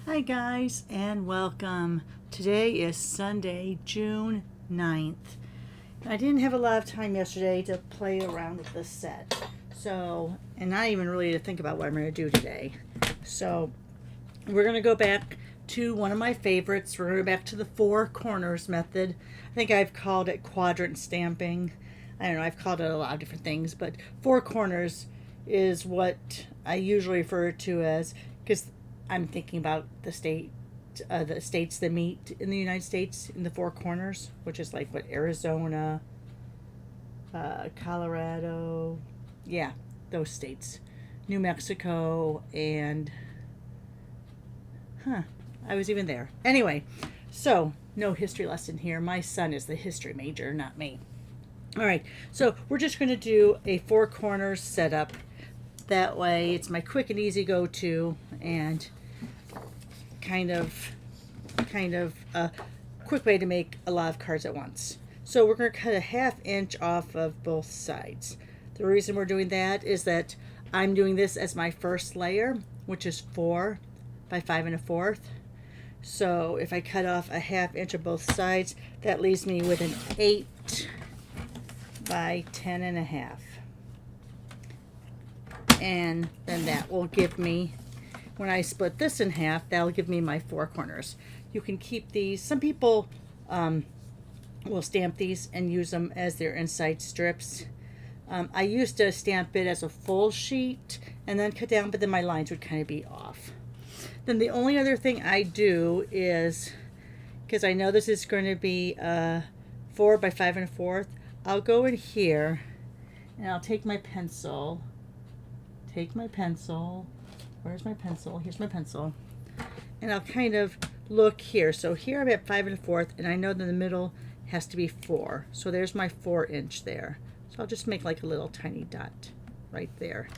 Hi guys and welcome. Today is Sunday, June 9th. I didn't have a lot of time yesterday to play around with this set. And not even really to think about what I'm going to do today. So we're going to go back to one of my favorites. We're going to go back to the four corners method. I think I've called it quadrant stamping. I don't know, I've called it a lot of different things, but four corners is what I usually refer to as, because I'm thinking about the states that meet in the United States in the four corners, which is like what, Arizona, Colorado, yeah, those states, New Mexico, and I was even there. Anyway, so no history lesson here. My son is the history major, not me. All right, so we're just going to do a four corners setup. That way it's my quick and easy go-to and kind of a quick way to make a lot of cards at once. So we're going to cut a 1/2 inch off of both sides. The reason we're doing that is that I'm doing this as my first layer, which is 4 by 5 1/4. So if I cut off a 1/2 inch of both sides, that leaves me with an 8 by 10 1/2. And then that will give me, when I split this in half, that'll give me my four corners. You can keep these. Some people will stamp these and use them as their inside strips. I used to stamp it as a full sheet and then cut down, but then my lines would kind of be off. Then the only other thing I do is, because I know this is going to be 4 by 5 1/4, I'll go in here and I'll take my pencil. Where's my pencil? Here's my pencil. And I'll kind of look here. So here I'm at 5 1/4, and I know that the middle has to be 4. So there's my 4 inch there. So I'll just make like a little tiny dot right there,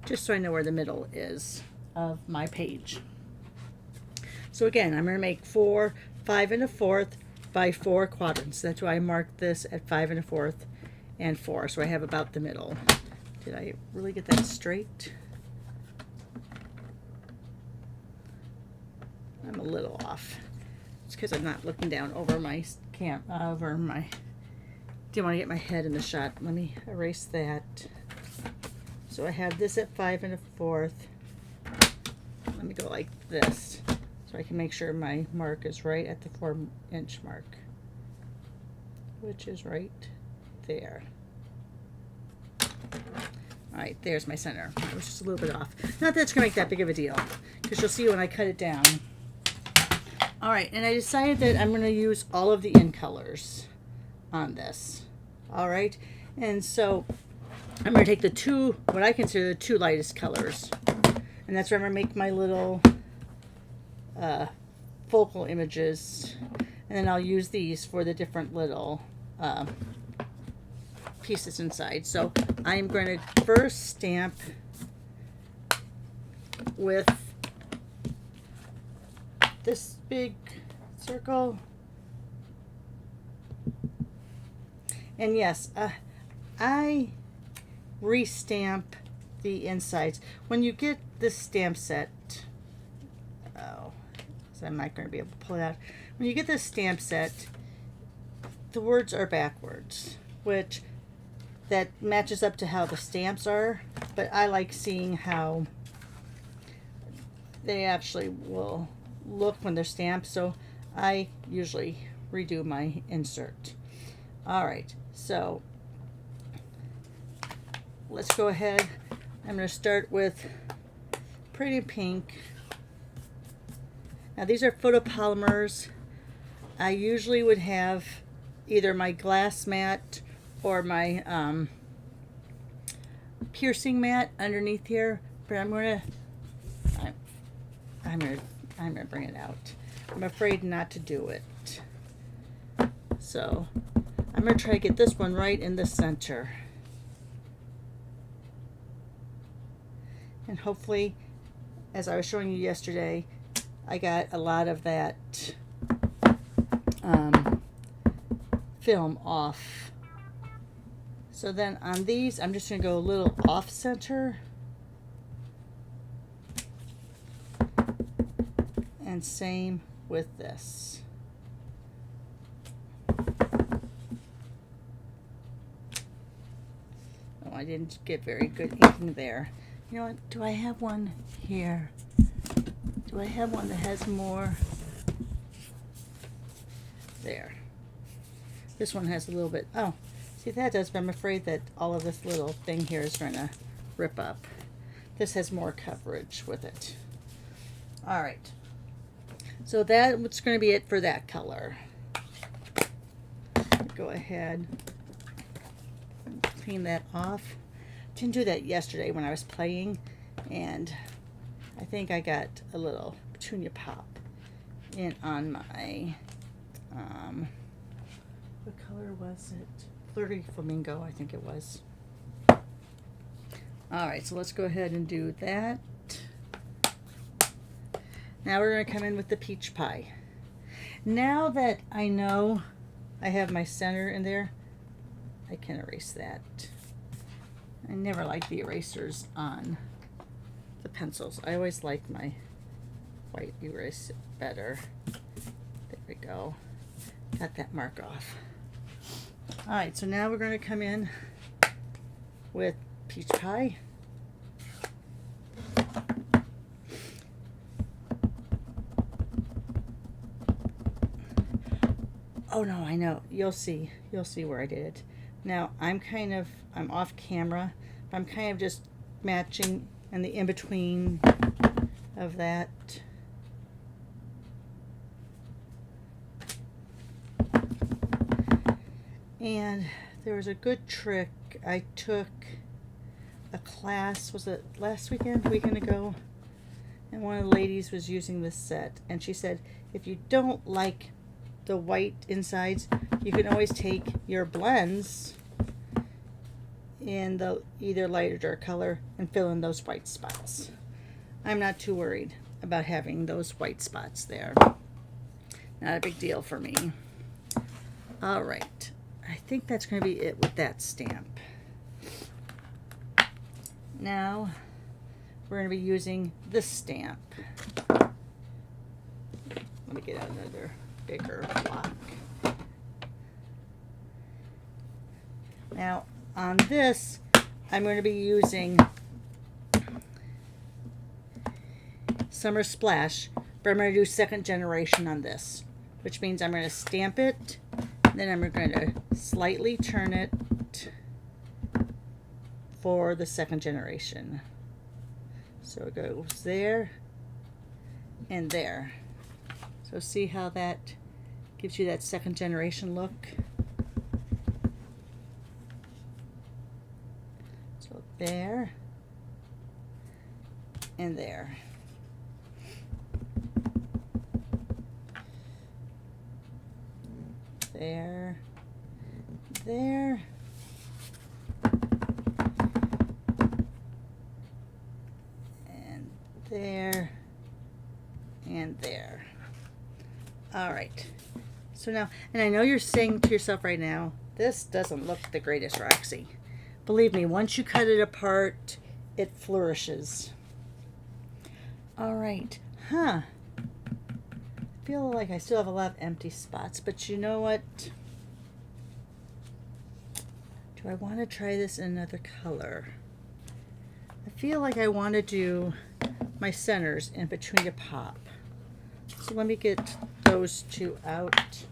just so I know where the middle is of my page. So again, I'm going to make 4 5 1/4 by 4 quadrants. That's why I marked this at 5 1/4 and 4. So I have about the middle. Did I really get that straight? I'm a little off. It's because I'm not looking down over my didn't want to get my head in the shot. Let me erase that. So I have this at 5 1/4. Let me go like this so I can make sure my mark is right at the 4 inch mark, which is right there. All right, there's my center. It was just a little bit off. Not that it's going to make that big of a deal, because you'll see when I cut it down. All right, and I decided that I'm going to use all of the in colors on this. All right, and so I'm going to take what I consider the two lightest colors, and that's where I'm going to make my little focal images, and then I'll use these for the different little pieces inside. So I'm going to first stamp with this big circle. And yes, I restamp the insides. When you get this stamp set, so I'm not going to be able to pull it out. When you get this stamp set, the words are backwards, which that matches up to how the stamps are, but I like seeing how they actually will look when they're stamped, so I usually redo my insert. All right, so let's go ahead. I'm going to start with Pretty Pink. Now these are photopolymers. I usually would have either my glass mat or my piercing mat underneath here, but I'm gonna bring it out. I'm afraid not to do it. So I'm gonna try to get this one right in the center, and hopefully, as I was showing you yesterday, I got a lot of that film off. So then on these, I'm just going to go a little off center And same with this. Oh, I didn't get very good inking there. You know what? Do I have one here? Do I have one that has more? There. This one has a little bit. Oh, see, that does, but I'm afraid that all of this little thing here is going to rip up. This has more coverage with it. All right. So that's going to be it for that color. Go ahead and clean that off. Didn't do that yesterday when I was playing, and I think I got a little petunia pop in on my, what color was it? Flirty Flamingo, I think it was. All right, so let's go ahead and do that. Now we're going to come in with the peach pie. Now that I know I have my center in there, I can erase that. I never like the erasers on the pencils. I always like my white erase better. There we go. Got that mark off. All right, so now we're going to come in with peach pie. Oh no, I know. You'll see where I did it. Now I'm off camera. I'm kind of just matching in the in-between of that. And there was a good trick. I took a class, was it last weekend, weekend ago? And one of the ladies was using this set, and she said, if you don't like the white insides, you can always take your blends in the either light or dark color and fill in those white spots. I'm not too worried about having those white spots there. Not a big deal for me. All right, I think that's going to be it with that stamp. Now we're going to be using this stamp. Let me get out another bigger block. Now on this, I'm going to be using Summer Splash, but I'm going to do second generation on this, which means I'm going to stamp it, then I'm going to slightly turn it for the second generation. So it goes there and there. So see how that gives you that second generation look? So there and there. There, there, and there, and there. All right. So now, and I know you're saying to yourself right now, this doesn't look the greatest, Roxy. Believe me, once you cut it apart, it flourishes. All right. Huh. I feel like I still have a lot of empty spots, but you know what? Do I want to try this in another color? I feel like I want to do my centers in Petunia Pop. So let me get those two out.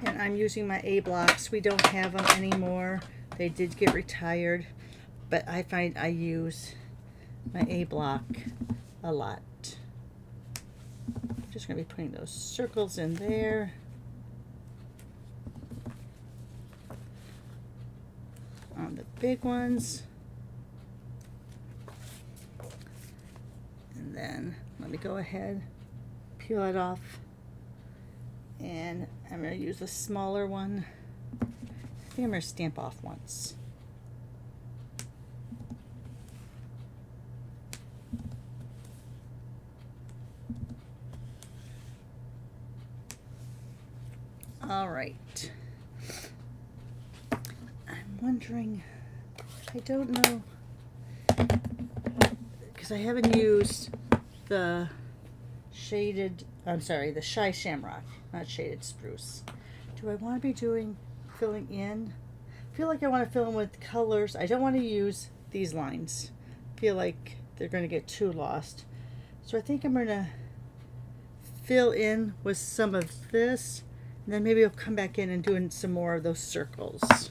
And I'm using my A blocks. We don't have them anymore. They did get retired, but I find I use my A block a lot. I'm just going to be putting those circles in there. On the big ones. And then let me go ahead, peel it off, and I'm going to use a smaller one. I think I'm going to stamp off once. All right. I'm wondering, I don't know, because I haven't used the the Shy Shamrock, not shaded spruce. Do I want to be filling in? I feel like I want to fill in with colors. I don't want to use these lines. I feel like they're going to get too lost. So I think I'm going to fill in with some of this, and then maybe I'll come back in and do some more of those circles.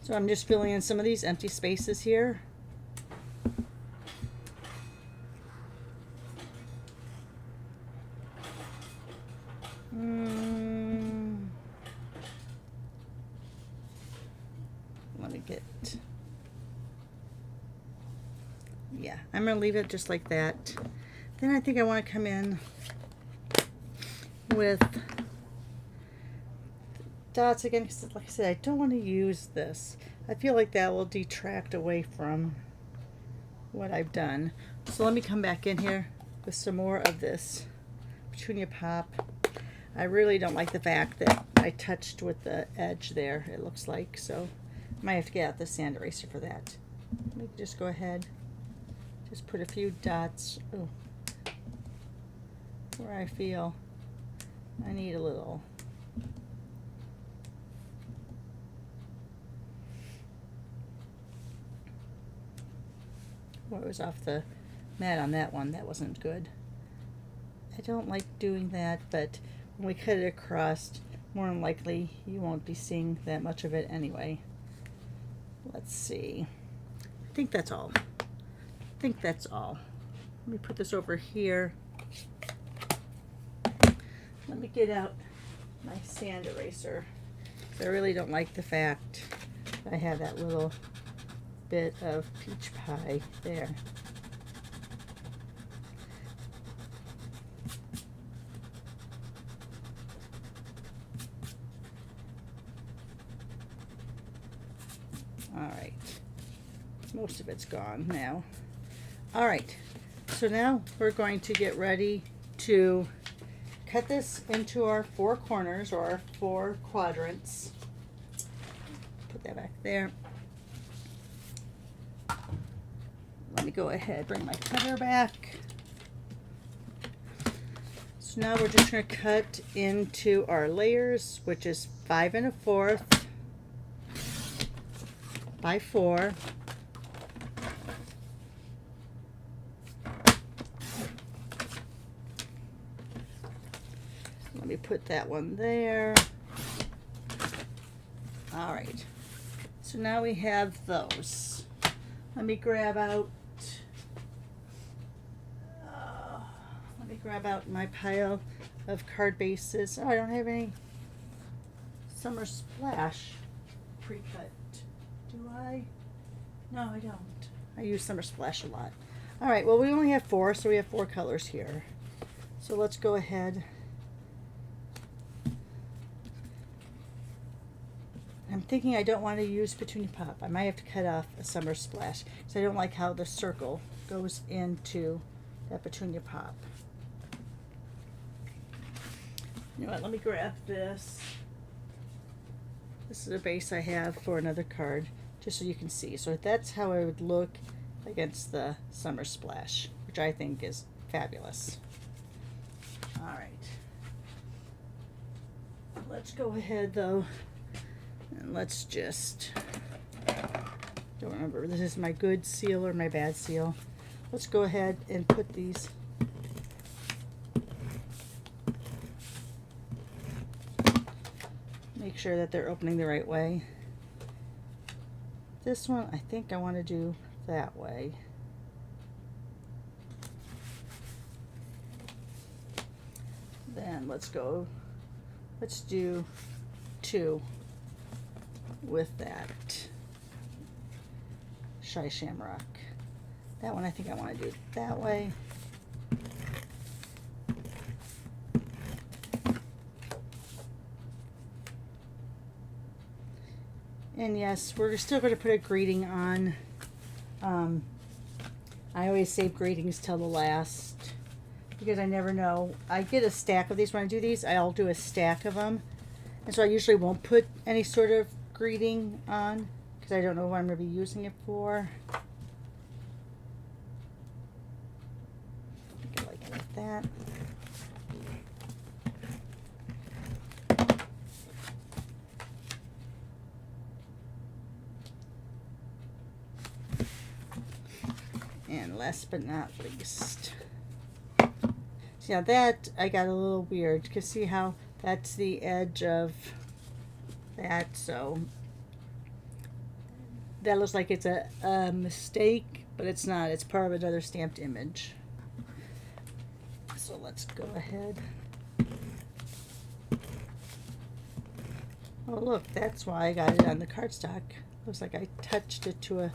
So I'm just filling in some of these empty spaces here. Let me get, yeah, I'm going to leave it just like that. Then I think I want to come in with dots again, because like I said, I don't want to use this. I feel like that will detract away from what I've done. So let me come back in here with some more of this petunia pop. I really don't like the fact that I touched with the edge there, it looks like, so I might have to get out the sand eraser for that. Let me just go ahead, just put a few dots where I feel I need a little. Well, it was off the mat on that one. That wasn't good. I don't like doing that, but when we cut it across, more than likely you won't be seeing that much of it anyway. Let's see. I think that's all. Let me put this over here. Let me get out my sand eraser. I really don't like the fact that I have that little bit of peach pie there. All right, most of it's gone now. All right, so now we're going to get ready to cut this into our 4 corners, or our 4 quadrants. Put that back there. Let me go ahead, bring my cutter back. So now we're just going to cut into our layers, which is 5 1/4 by 4. Let me put that one there. All right, so now we have those. Let me grab out my pile of card bases. Oh, I don't have any Summer Splash pre-cut. Do I? No, I don't. I use Summer Splash a lot. All right, well, we only have 4, so we have 4 colors here. So let's go ahead. I'm thinking I don't want to use Petunia Pop. I might have to cut off a Summer Splash because I don't like how the circle goes into that Petunia Pop. You know what, let me grab this. This is a base I have for another card, just so you can see. So that's how I would look against the Summer Splash, which I think is fabulous. All right. Let's go ahead though, and let's just, don't remember if this is my good seal or my bad seal. Let's go ahead and put these make sure that they're opening the right way. This one, I think I want to do that way. Then let's do 2 with that Shy Shamrock. That one I think I want to do that way. And yes, we're still going to put a greeting on. I always save greetings till the last, because I never know. I get a stack of these when I do these. I'll do a stack of them. And so I usually won't put any sort of greeting on because I don't know what I'm going to be using it for. I think I like it like that. And last but not least, see now that I got a little weird because see how that's the edge of that, so that looks like it's a mistake, but it's not. It's part of another stamped image. So let's go ahead. Oh look, that's why I got it on the cardstock. Looks like I touched it to a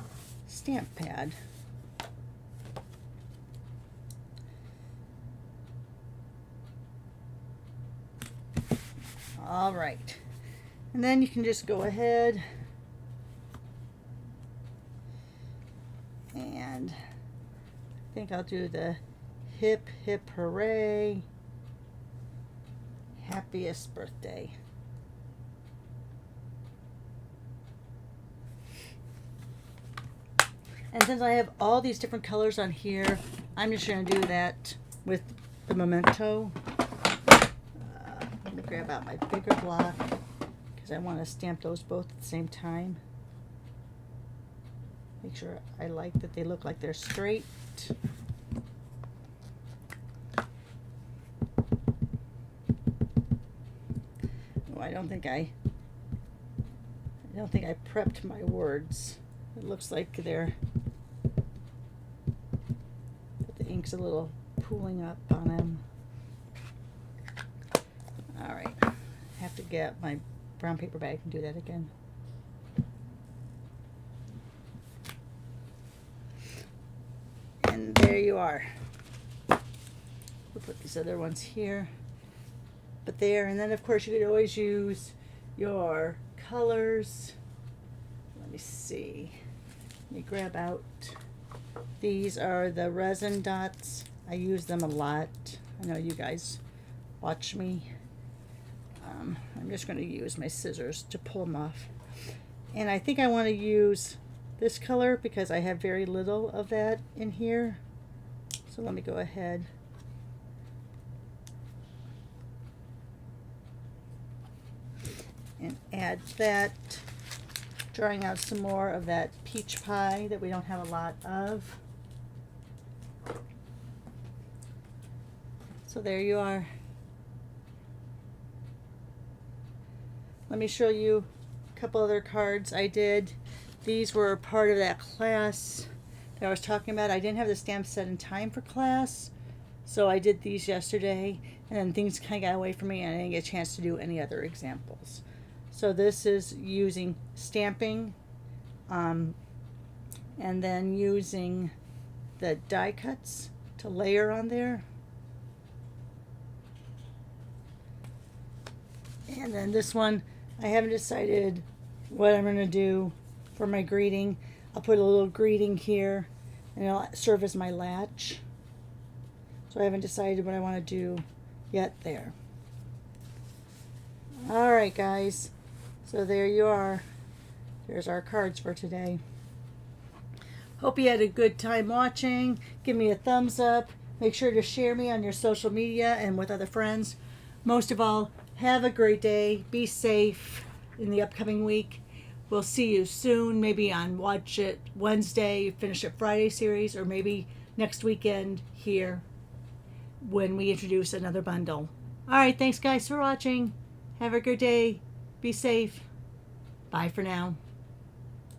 stamp pad. All right, and then you can just go ahead and I think I'll do the hip hip hooray, happiest birthday. And since I have all these different colors on here, I'm just going to do that with the memento. Let me grab out my bigger block because I want to stamp those both at the same time. Make sure I like that they look like they're straight. Oh, I don't think I prepped my words. It looks like the ink's a little pooling up on them. All right, I have to get my brown paper bag and do that again. And there you are. We'll put these other ones here, but there, and then of course you could always use your colors. Let me see. Let me grab out. These are the resin dots. I use them a lot. I know you guys watch me. I'm just going to use my scissors to pull them off. And I think I want to use this color because I have very little of that in here. So let me go ahead. And add that, drawing out some more of that peach pie that we don't have a lot of. So there you are. Let me show you a couple other cards I did. These were part of that class that I was talking about. I didn't have the stamp set in time for class, so I did these yesterday, and then things kind of got away from me and I didn't get a chance to do any other examples. So this is using stamping and then using the die cuts to layer on there. And then this one, I haven't decided what I'm going to do for my greeting. I'll put a little greeting here and it'll serve as my latch. So I haven't decided what I want to do yet there. All right, guys. So there you are. There's our cards for today. Hope you had a good time watching. Give me a thumbs up. Make sure to share me on your social media and with other friends. Most of all, have a great day. Be safe in the upcoming week. We'll see you soon, maybe on Watch It Wednesday, Finish It Friday series, or maybe next weekend here when we introduce another bundle. All right, thanks guys for watching. Have a good day. Be safe. Bye for now.